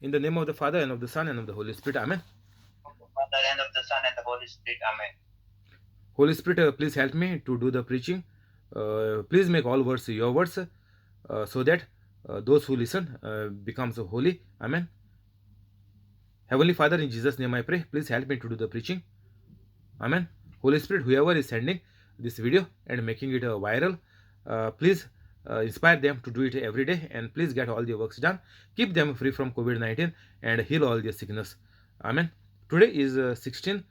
In the name of the Father, and of the Son, and of the Holy Spirit. Amen. Of the Father, and of the Son, and the Holy Spirit. Amen. Holy Spirit, please help me to do the preaching. Please make all words your words, so that those who listen becomes holy. Amen. Heavenly Father, in Jesus' name I pray. Please help me to do the preaching. Amen. Holy Spirit, whoever is sending this video and making it viral, please inspire them to do it every day, and please get all the works done. Keep them free from COVID-19 and heal all their sickness. Amen. Today is 16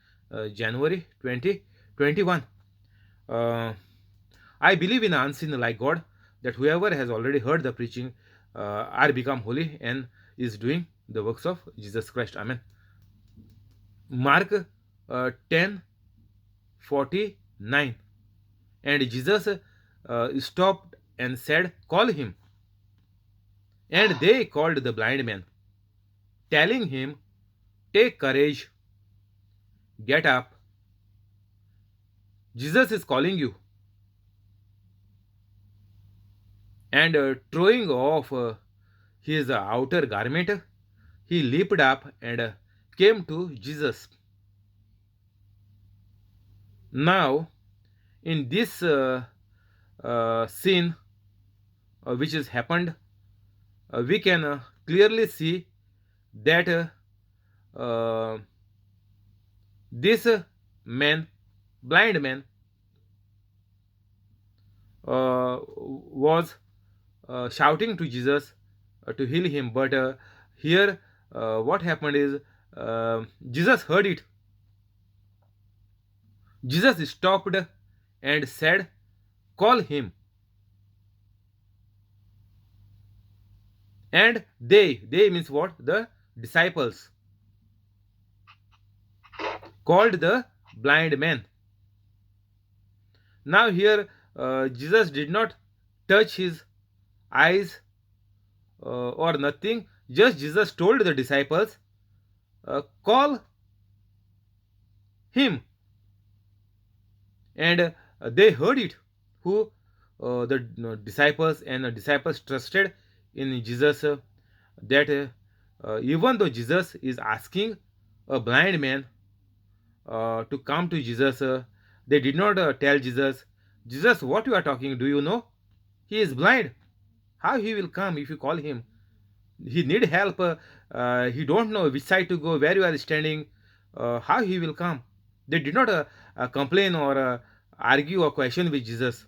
January 2021. Uh, I believe in unseen like God, that whoever has already heard the preaching are become holy and is doing the works of Jesus Christ. Amen. Mark 10:49. And Jesus stopped and said, "Call him." And they called the blind man, telling him, "Take courage, get up. Jesus is calling you." And throwing off his outer garment, he leaped up and came to Jesus. Now, in this scene which has happened, we can clearly see that uh, this man, blind man, was shouting to Jesus to heal him. But here, what happened is Jesus heard it. Jesus stopped and said, "Call him." And they means what? The disciples called the blind man. Now here, Jesus did not touch his eyes or nothing. Just Jesus told the disciples, "Call him," and they heard it. Who? The disciples, and the disciples trusted in Jesus, that even though Jesus is asking a blind man to come to Jesus, they did not tell Jesus, "Jesus, what you are talking? Do you know? He is blind. How he will come if you call him? He need help. He don't know which side to go, where you are standing. How he will come?" They did not complain or argue or question with Jesus.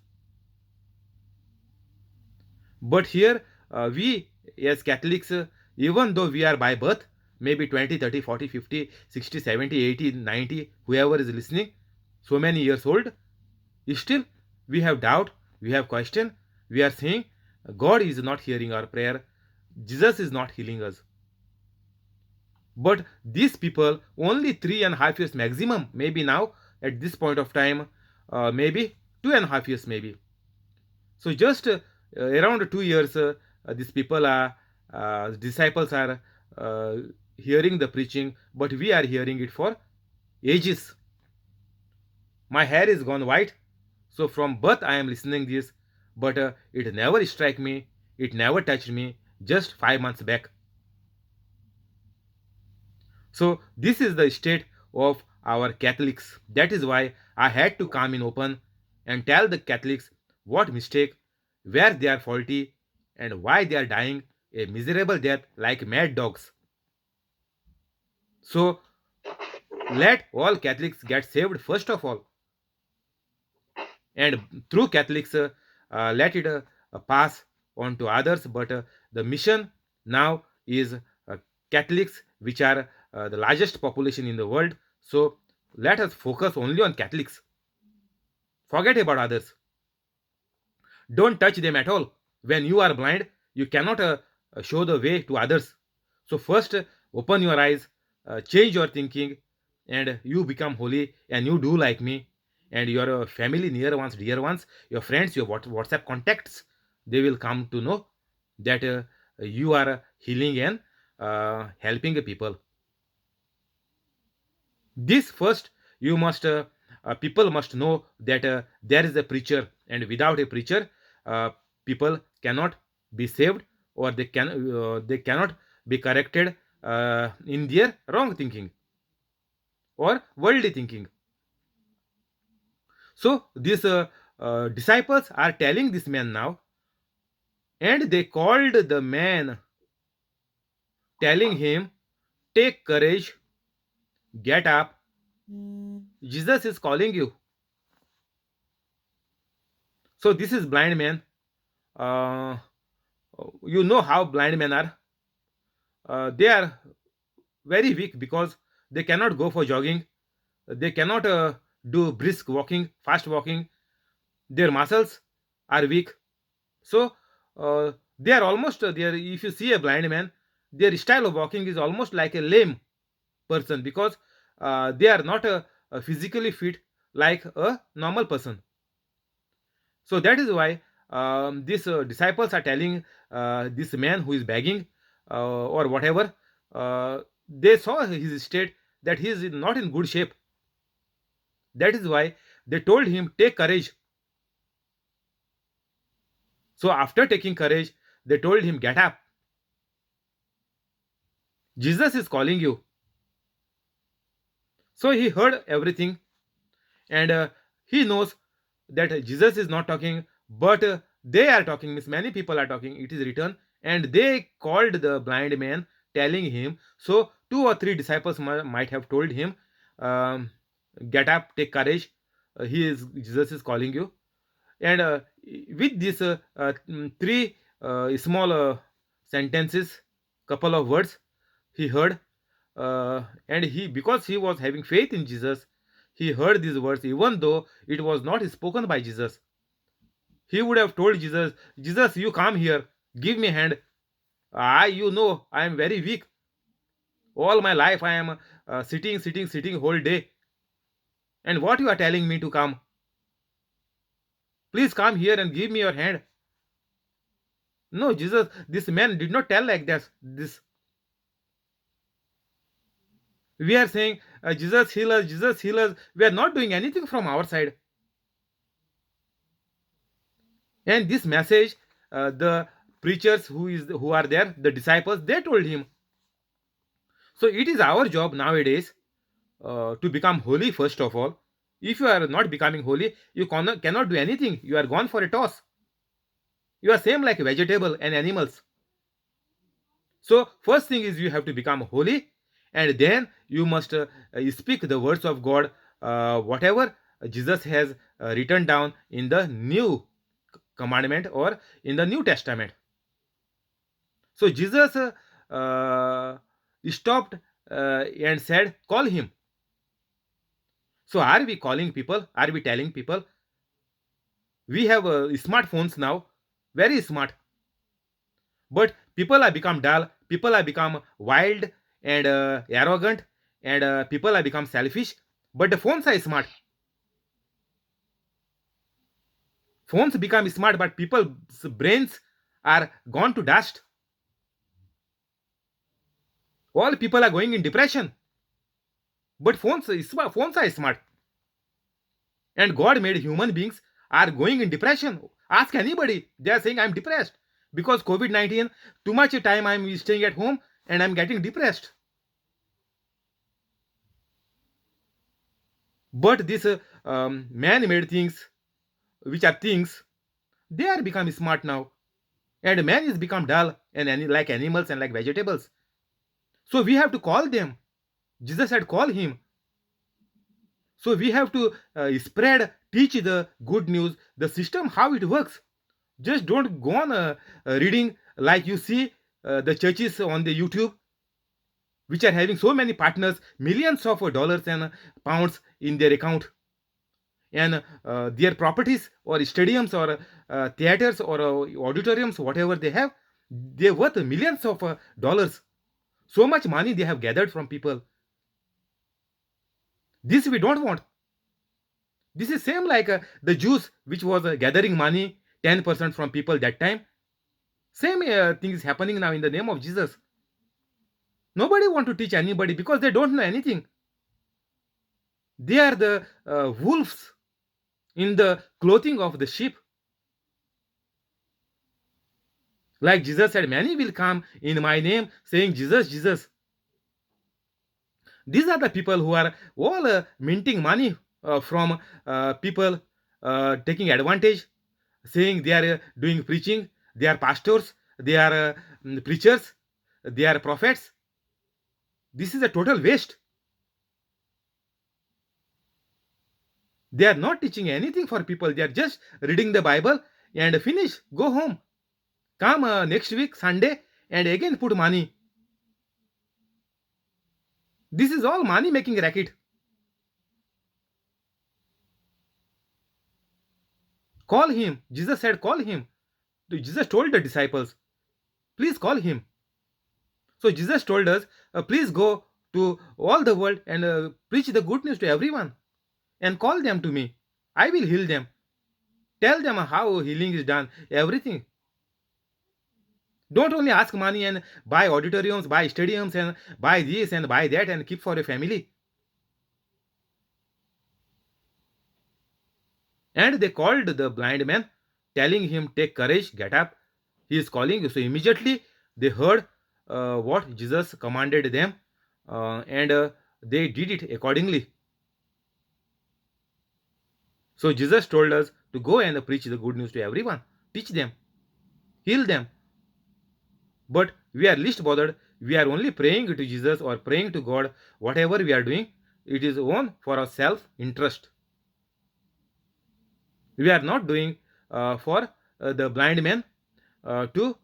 But here, we as Catholics, even though we are by birth, maybe 20, 30, 40, 50, 60, 70, 80, 90, whoever is listening, so many years old, still we have doubt, we have question, we are saying God is not hearing our prayer, Jesus is not healing us. But these people, only 3.5 years maximum, maybe now at this point of time, maybe 2.5 years, maybe. So just around 2 years, these people are disciples are uh, hearing the preaching, but we are hearing it for ages. My hair is gone white, so from birth I am listening this, but it never struck me, it never touched me. Just 5 months back. So this is the state of our Catholics. That is why I had to come in open and tell the Catholics what mistake, where they are faulty, and why they are dying a miserable death like mad dogs. So let all Catholics get saved first of all, and through Catholics, let it pass on to others. But the mission now is Catholics, which are the largest population in the world. So let us focus only on Catholics. Forget about others. Don't touch them at all. When you are blind, you cannot show the way to others. So first, open your eyes, change your thinking, and you become holy, and you do like me, and your family, near ones, dear ones, your friends, your WhatsApp contacts, they will come to know that you are healing and helping people. This first, you must people must know that there is a preacher, and without a preacher, people cannot be saved, or they cannot be corrected, in their wrong thinking or worldly thinking. So these disciples are telling this man now, and they called the man, telling him, "Take courage, get up. Jesus is calling you." So this is blind man. Uh, you know how blind men are. They are very weak because they cannot go for jogging. They cannot do brisk walking, fast walking. Their muscles are weak. So they are almost there. If you see a blind man, their style of walking is almost like a lame person because they are not physically fit like a normal person. So that is why these disciples are telling this man who is begging or whatever. They saw his state that he is not in good shape. That is why they told him, "Take courage." So after taking courage, they told him, "Get up. Jesus is calling you." So he heard everything, and he knows that Jesus is not talking, but they are talking. Means many people are talking. It is written, and they called the blind man, telling him. So two or three disciples might have told him, um, "Get up, take courage. Jesus is calling you." And with these three small sentences, couple of words, he heard, and he, because he was having faith in Jesus, he heard these words even though it was not spoken by Jesus. He would have told Jesus, "Jesus, you come here, give me hand. You know, I am very weak. All my life I am sitting whole day, and what you are telling me to come? Please come here and give me your hand." No, Jesus, this man did not tell like this. We are saying, "Jesus heal us, Jesus heal us." We are not doing anything from our side. And this message, the preachers who are there, the disciples, they told him. So it is our job nowadays to become holy first of all. If you are not becoming holy, you cannot do anything. You are gone for a toss. You are same like vegetable and animals. So first thing is you have to become holy, and then you must speak the words of God, whatever Jesus has written down in the new commandment or in the New Testament. So Jesus stopped and said, "Call him." So are we calling people? Are we telling people? We have smartphones now, very smart. But people have become dull, people have become wild and arrogant, and people have become selfish. But the phones are smart. Phones become smart, but people's brains are gone to dust. All people are going in depression. But phones are smart. And God made human beings are going in depression. Ask anybody. They are saying, "I'm depressed. Because COVID-19, too much time I'm staying at home and I'm getting depressed." But these man-made things, which are things, they are becoming smart now. And man is become dull and like animals and like vegetables. So we have to call them. Jesus said, "Call him." So we have to teach the good news, the system, how it works. Just don't go on reading like you see the churches on the YouTube, which are having so many partners, millions of dollars and pounds in their account, and their properties or stadiums or theaters or auditoriums, whatever they have, they're worth millions of dollars. So much money they have gathered from people. This we don't want. This is same like the Jews, which was gathering money 10% from people that time. Same thing is happening now in the name of Jesus. Nobody want to teach anybody because they don't know anything. They are the wolves in the clothing of the sheep. Like Jesus said, "Many will come in my name saying, 'Jesus, Jesus.'" These are the people who are all minting money from people taking advantage, saying they are doing preaching, they are pastors, they are preachers, they are prophets. This is a total waste. They are not teaching anything for people. They are just reading the Bible and finish, go home. Come next week, Sunday, and again put money. This is all money making racket. Call him. Jesus said, call him. Jesus told the disciples, please call him. So Jesus told us, please go to all the world and preach the good news to everyone and call them to me. I will heal them. Tell them how healing is done, everything. Don't only ask money and buy auditoriums, buy stadiums, and buy this and buy that and keep for your family. And they called the blind man, telling him, take courage, get up. He is calling you. So immediately they heard what Jesus commanded them and they did it accordingly. So Jesus told us to go and preach the good news to everyone, teach them, heal them. But we are least bothered. We are only praying to Jesus or praying to God. Whatever we are doing, it is on for our self interest. We are not doing for the blind man to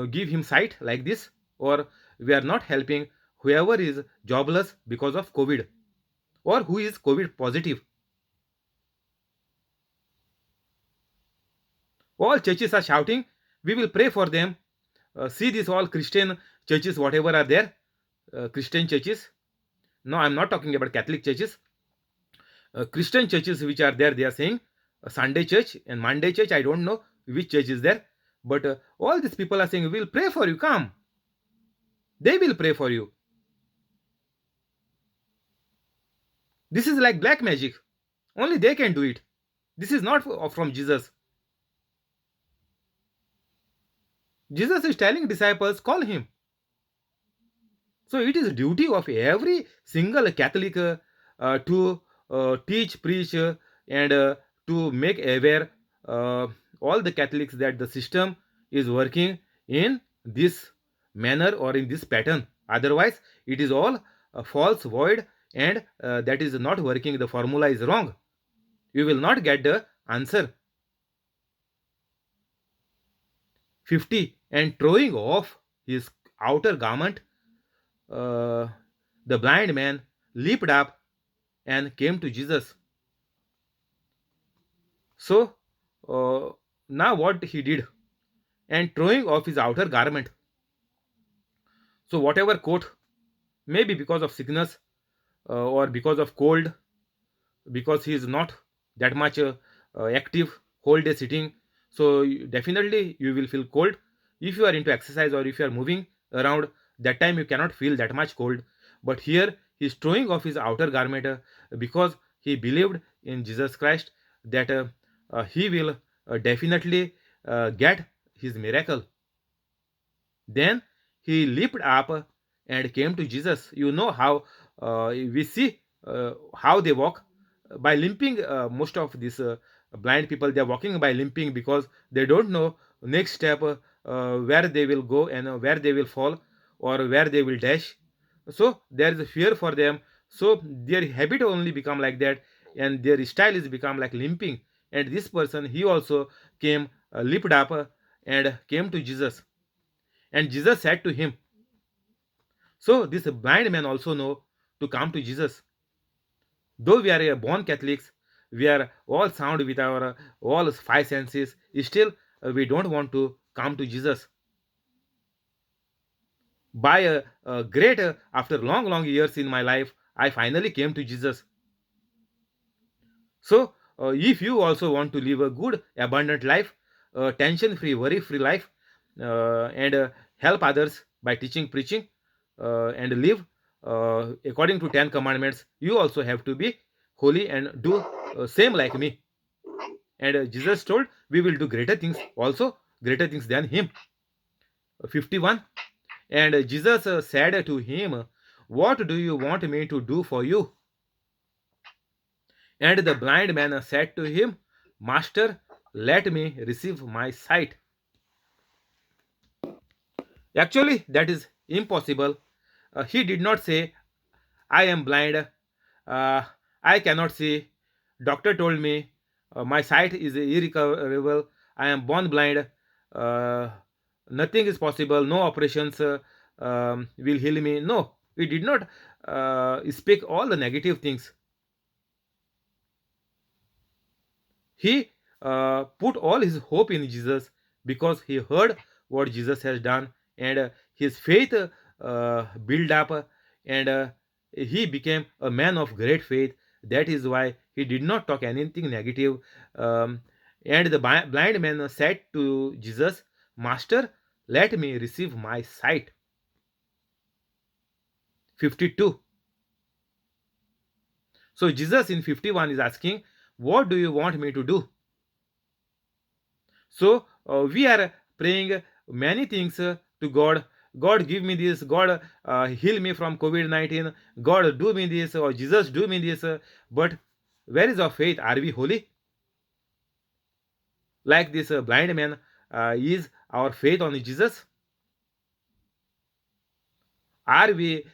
give him sight like this, or we are not helping whoever is jobless because of COVID or who is COVID positive. All churches are shouting, we will pray for them. See this all Christian churches, whatever are there, Christian churches. No, I'm not talking about Catholic churches. Christian churches which are there, they are saying Sunday church and Monday church. I don't know which church is there, but all these people are saying, we'll pray for you, come. They will pray for you. This is like black magic. Only they can do it. This is not from Jesus. Jesus is telling disciples, call him. So it is a duty of every single Catholic to teach, preach, and to make aware all the Catholics that the system is working in this manner or in this pattern. Otherwise, it is all false, void, and that is not working. The formula is wrong. You will not get the answer. 50. And throwing off his outer garment, the blind man leaped up and came to Jesus. So now what he did, and throwing off his outer garment. So whatever coat, maybe because of sickness or because of cold, because he is not that much active, whole day sitting. So definitely you will feel cold. If you are into exercise or if you are moving around, that time you cannot feel that much cold. But here he is throwing off his outer garment because he believed in Jesus Christ that he will definitely get his miracle. Then he leaped up and came to Jesus. You know how we see how they walk by limping. Most of these blind people, they are walking by limping because they don't know next step where they will go and where they will fall or where they will dash. So there is a fear for them. So their habit only become like that, and their style is become like limping. And this person, he also came, leaped up and came to Jesus. And Jesus said to him, so this blind man also know to come to Jesus. Though we are born Catholics, we are all sound with our all five senses, still we don't want to come to Jesus. By a great, after long years in my life, I finally came to Jesus. So if you also want to live a good, abundant life, tension-free, worry-free life, and help others by teaching, preaching, and live according to 10 commandments, you also have to be holy and do same like me. And Jesus told, we will do greater things, also greater things than him. 51. And Jesus said to him, What do you want me to do for you? And the blind man said to him, Master, let me receive my sight. Actually, that is impossible. He did not say, I am blind, uh, I cannot see. Doctor told me my sight is irrecoverable. I am born blind. Uh, Nothing is possible. No operations will heal me. No, he did not speak all the negative things. He put all his hope in Jesus because he heard what Jesus has done, and his faith built up, and he became a man of great faith. That is why he did not talk anything negative. Um, and the blind man said to Jesus, Master, let me receive my sight. 52. So Jesus in 51 is asking, what do you want me to do? So we are praying many things to God. God, give me this. God, heal me from COVID-19. God, do me this. Or Jesus, do me this. But where is our faith? Are we holy? Like this blind man, is our faith on Jesus? Are we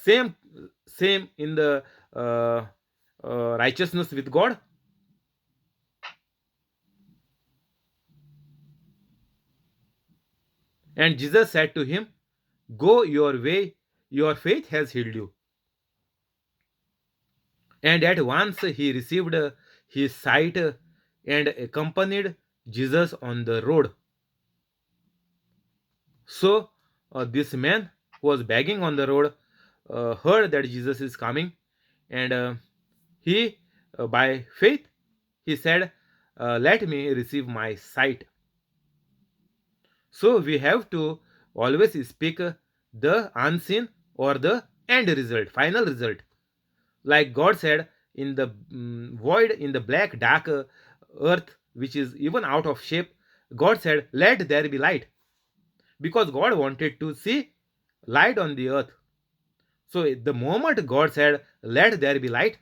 same in the uh, righteousness with God? And Jesus said to him, Go your way, your faith has healed you. And at once he received his sight and accompanied Jesus on the road. So this man who was begging on the road heard that Jesus is coming, and he, by faith, he said, Let me receive my sight. So we have to always speak the unseen or the end result, final result. Like God said, in the void, in the black, dark earth, which is even out of shape, God said, Let there be light. Because God wanted to see light on the earth. So the moment God said, Let there be light,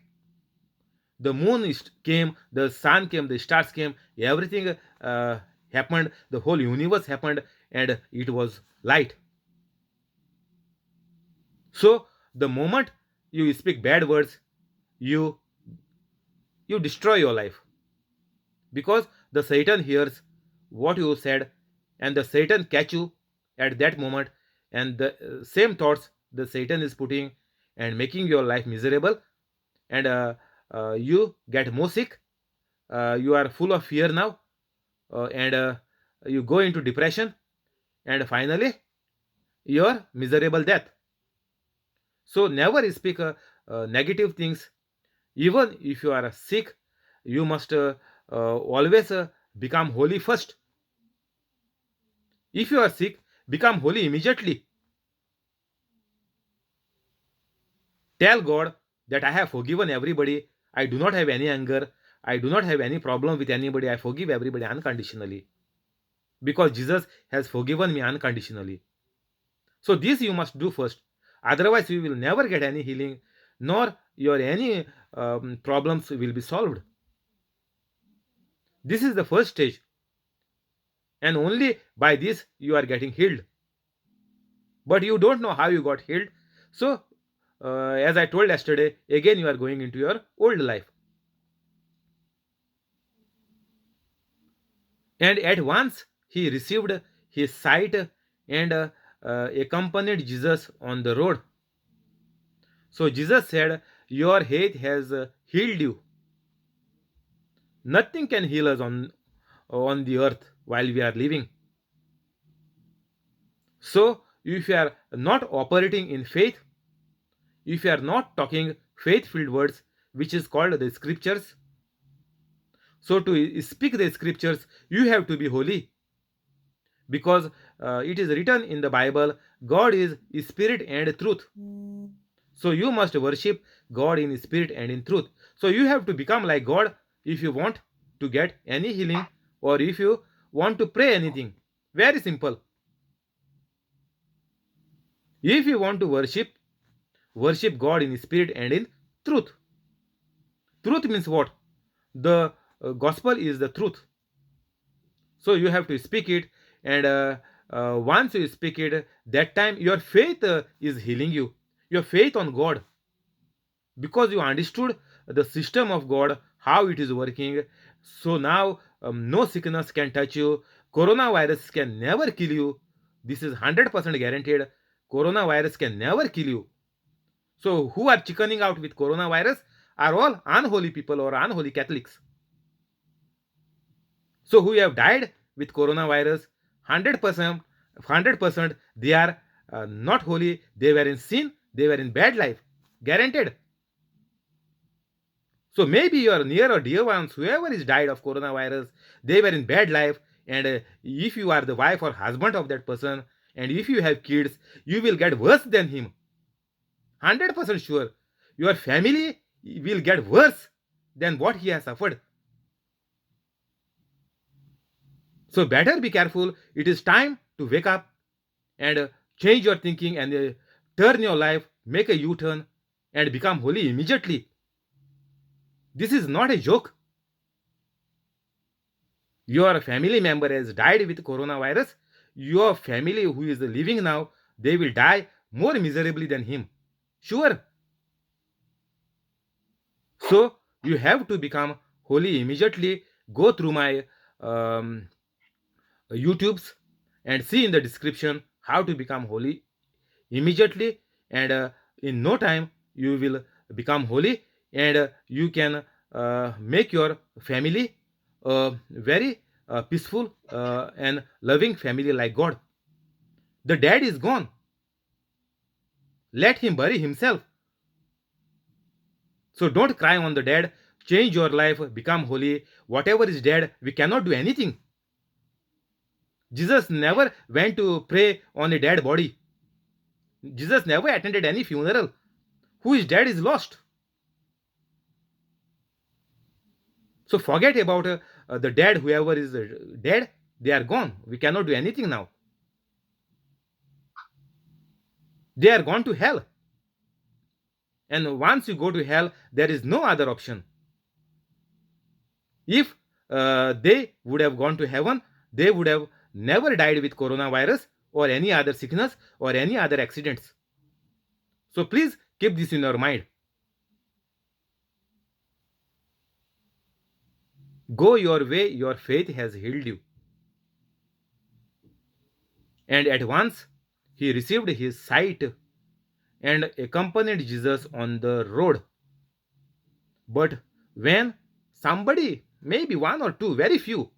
the moon came, the sun came, the stars came, everything happened, the whole universe happened, and it was light. So the moment you speak bad words, you destroy your life, because the Satan hears what you said, and the Satan catch you at that moment, and the same thoughts the Satan is putting and making your life miserable, and you get more sick. You are full of fear now, and you go into depression, and finally your miserable death. So never speak negative things. Even if you are sick, you must always become holy first. If you are sick, become holy immediately. Tell God that I have forgiven everybody. I do not have any anger. I do not have any problem with anybody. I forgive everybody unconditionally. Because Jesus has forgiven me unconditionally. So this you must do first. Otherwise, you will never get any healing, nor your any problems will be solved. This is the first stage, and only by this you are getting healed. But you don't know how you got healed. So, as I told yesterday, again you are going into your old life. And at once he received his sight and accompanied Jesus on the road. So Jesus said, Your faith has healed you. Nothing can heal us on the earth while we are living. So, if you are not operating in faith, if you are not talking faith filled words, which is called the scriptures, so to speak the scriptures, you have to be holy, because it is written in the Bible, God is spirit and truth. So you must worship God in spirit and in truth. So you have to become like God if you want to get any healing, or if you want to pray anything. Very simple. If you want to worship, worship God in spirit and in truth. Truth means what? The gospel is the truth. So you have to speak it, and once you speak it, that time your faith is healing you. Your faith on God, because you understood the system of God, how it is working. So now no sickness can touch you. Coronavirus can never kill you. This is 100% guaranteed. Coronavirus can never kill you. So who are chickening out with coronavirus are all unholy people or unholy Catholics. So who have died with coronavirus, 100%, they are not holy. They were in sin. They were in bad life. Guaranteed. So maybe your near or dear ones, whoever is died of coronavirus, they were in bad life. And if you are the wife or husband of that person, and if you have kids, you will get worse than him. 100% sure. Your family will get worse than what he has suffered. So better be careful. It is time to wake up and change your thinking and turn your life, make a U-turn and become holy immediately. This is not a joke. Your family member has died with coronavirus. Your family who is living now, they will die more miserably than him. Sure. So you have to become holy immediately. Go through my YouTubes and see in the description how to become holy immediately, and in no time you will become holy, and you can make your family very peaceful and loving family like God. The dead is gone. Let him bury himself. So don't cry on the dead. Change your life, become holy. Whatever is dead, we cannot do anything. Jesus never went to pray on a dead body. Jesus never attended any funeral. Who is dead is lost. So forget about the dead. Whoever is dead, they are gone. We cannot do anything now. They are gone to hell. And once you go to hell, there is no other option. If they would have gone to heaven, they would have never died with coronavirus or any other sickness or any other accidents. So please keep this in your mind. Go your way, your faith has healed you. And at once he received his sight and accompanied Jesus on the road. But when somebody, maybe one or two, very few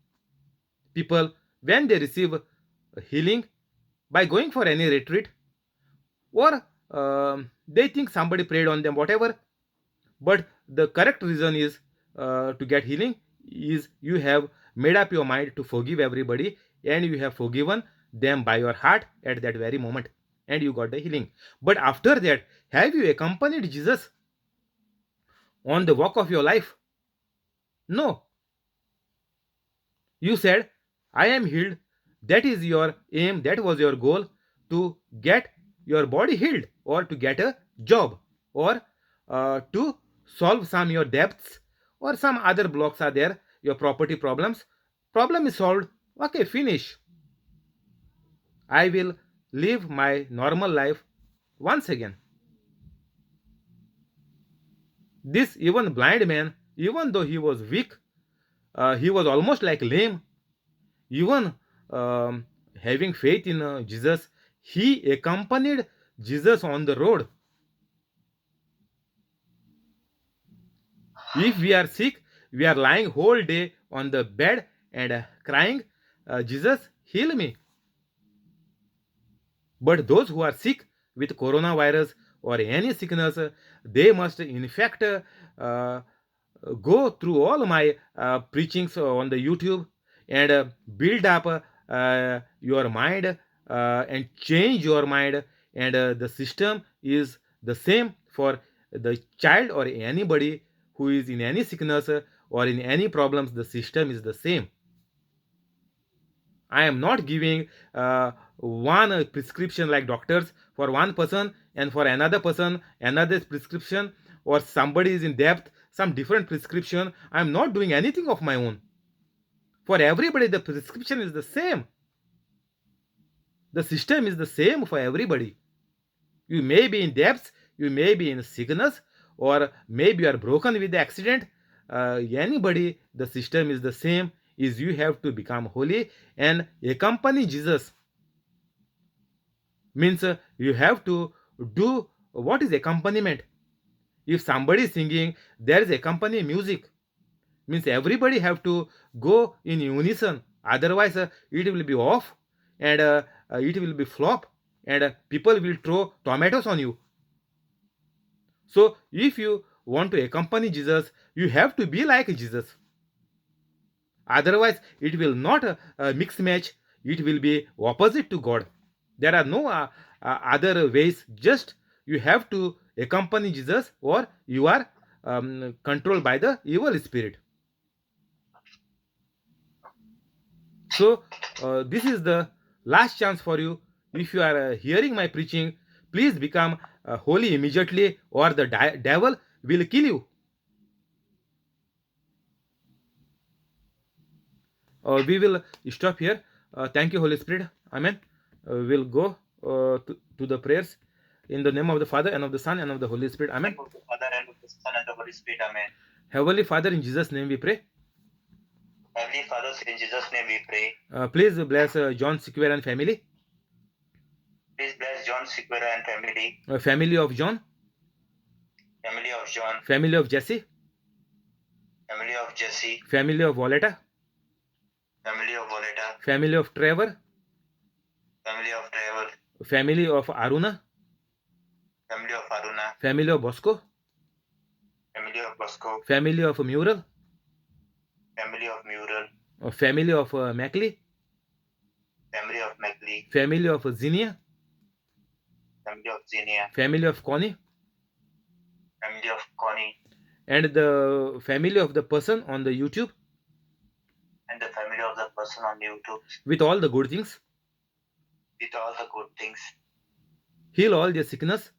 people, when they receive healing by going for any retreat, or they think somebody prayed on them, whatever, but the correct reason is to get healing is you have made up your mind to forgive everybody, and you have forgiven them by your heart at that very moment, and you got the healing. But after that, have you accompanied Jesus on the walk of your life? No. You said, I am healed. That is your aim, that was your goal, to get your body healed, or to get a job, or to solve some your debts, or some other blocks are there, your property problems. Problem is solved. Okay, finish. I will live my normal life once again. This even blind man, even though he was weak, he was almost like lame, even having faith in Jesus, he accompanied Jesus on the road. If we are sick, we are lying whole day on the bed and crying, Jesus, heal me. But those who are sick with coronavirus or any sickness, they must in fact go through all my preachings on the YouTube and build up your mind and change your mind, and the system is the same for the child or anybody who is in any sickness or in any problems. The system is the same. I am not giving one prescription like doctors for one person and for another person, another prescription, or somebody is in depth, some different prescription. I'm not doing anything of my own. For everybody, the prescription is the same. The system is the same for everybody. You may be in depth, you may be in sickness, or maybe you are broken with the accident. Anybody, the system is the same. Is you have to become holy and accompany Jesus. Means you have to do what is accompaniment. If somebody is singing, there is accompanying music. Means everybody have to go in unison. Otherwise, it will be off and it will be flop, and people will throw tomatoes on you. So if you want to accompany Jesus, you have to be like Jesus. Otherwise, it will not mix match. It will be opposite to God. There are no other ways. Just you have to accompany Jesus, or you are controlled by the evil spirit. So this is the last chance for you. If you are hearing my preaching, please become holy immediately, or the devil will kill you. We will stop here. Thank you, Holy Spirit. Amen. We'll go to the prayers in the name of the Father, and of the Son, and of the Holy Spirit. Amen. Of the Father, and of the Son, and the Holy Spirit. Amen. Heavenly Father, in Jesus' name we pray. Heavenly Father, in Jesus' name we pray. Please bless John Sequer and family. Please bless John Sequera and family. Family of John. Family of John. Family of Jesse. Family of Jesse. Family of Violetta. Family of Violetta. Family of Trevor. Family of Trevor. Family of Aruna. Family of Aruna. Family of Bosco. Family of Bosco. Family of Mural. Family of Mural. Family of Mackley. Family of Mackley. Family of Zinnia. Family of Xenia. Family of Connie. Family of Connie. And the family of the person on the YouTube, And the family of the person on YouTube. with all the good things. With all the good things. Heal all their sickness.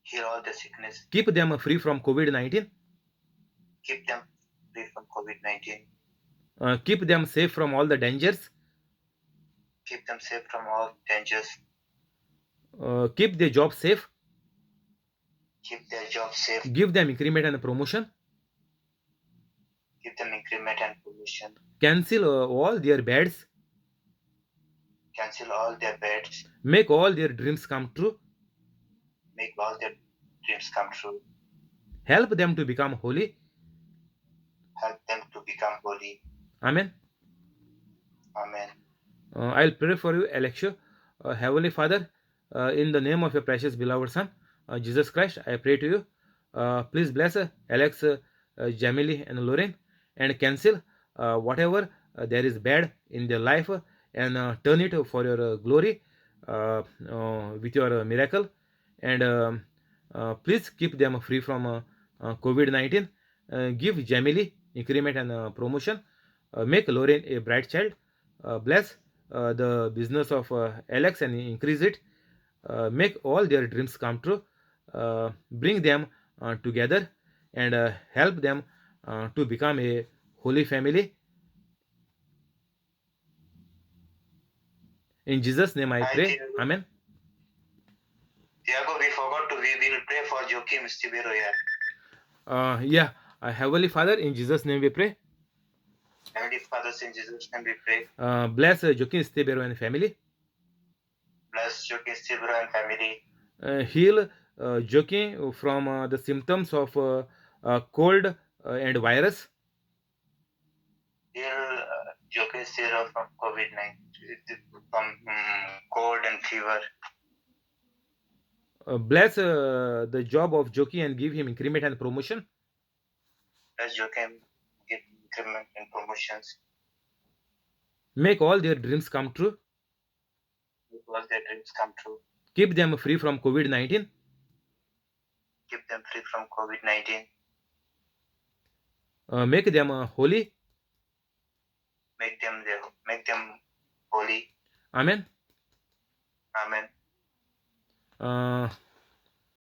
Heal all the sickness. Keep them free from COVID-19. Keep them free from COVID-19. Keep them safe from all the dangers. Keep them safe from all dangers. Keep their job safe. Keep their job safe. Give them increment and promotion. Give them increment and promotion. Cancel all their bads. Cancel all their beds. Make all their dreams come true. Make all their dreams come true. Help them to become holy. Help them to become holy. Amen. Amen. I'll pray for you, Alexia. Heavenly Father, in the name of your precious beloved Son, Jesus Christ, I pray to you. Please bless Alex, Jamily, and Lauren, and cancel whatever there is bad in their life, and turn it for your glory with your miracle. And please keep them free from COVID-19. Give Jamily increment and promotion. Make Lauren a bright child. Bless the business of Alex and increase it. Make all their dreams come true. Bring them together and help them to become a holy family. In Jesus' name I pray. Amen. Tiago, we will pray for Joachim Stibero here. Heavenly Father, in Jesus' name we pray. Heavenly Father, in Jesus' name we pray. Bless Joaquin Stibero and family. Bless Joachim Stibero and family. Heal Joaquin from the symptoms of cold and virus. Heal Joachim Stibero from COVID-19, from cold and fever. Bless the job of Joaquin and give him increment and promotion. Bless Joachim, give increment and promotions. Make all their dreams come true. Make all their dreams come true. Keep them free from COVID-19. Keep them free from COVID-19. Make them holy. Make them holy. Amen. Amen. Uh,